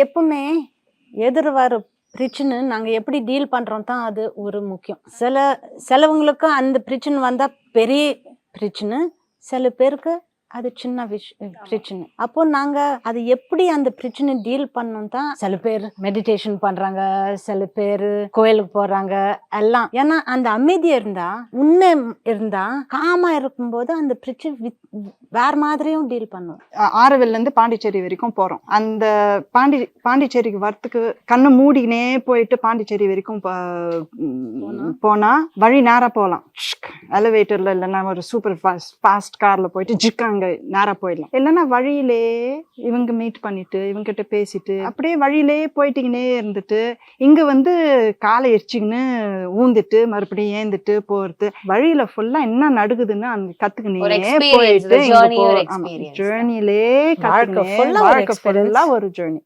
எப்பவுமே எதிர் வர பிரச்சனை நாங்க எப்படி டீல் பண்றோம் தான் அது ஒரு முக்கியம். சிலவங்களுக்கு அந்த பிரச்சனை வந்தா பெரிய பிரச்சனை, சில பேருக்கு அது சின்ன பிரச்சனை. அப்போ நாங்க அது எப்படி அந்த பிரச்சனை டீல் பண்ணோம் தான். சில பேர் மெடிடேஷன் பண்றாங்க, சில பேர் கோயிலுக்கு போறாங்க எல்லாம். ஏன்னா அந்த அமைதியா இருந்தா, உண்மை இருந்தா, காமா இருக்கும்போது அந்த பிரச்சனை வேற மாதிரியும் டீல் பண்ணுவோம். ஆரோவில்ல இருந்து பாண்டிச்சேரி வரைக்கும் போறோம். அந்த பாண்டிச்சேரிக்கு வரத்துக்கு கண்ணு மூடினே போயிட்டு பாண்டிச்சேரி வரைக்கும் போனா வழி நேரா போகலாம். எலிவேட்டர்ல இல்லைன்னா ஒரு சூப்பர் ஃபாஸ்ட் கார்ல போயிட்டு ஜிக்காங்க நேரா போயிடலாம். இல்லைன்னா வழியிலே இவங்க மீட் பண்ணிட்டு இவங்க கிட்ட பேசிட்டு அப்படியே வழியிலே போயிட்டீங்கன்னே இருந்துட்டு இங்க காலை எரிச்சிங்கன்னு ஊந்துட்டு மறுபடியும் ஏந்துட்டு போறது. வழியில ஃபுல்லா என்ன நடக்குதுன்னு அங்க கத்துக்கினே போயிட்டு ஜேர்னிலே வாழ்க்கை ஃபுல்லா ஒரு ஜேர்னி.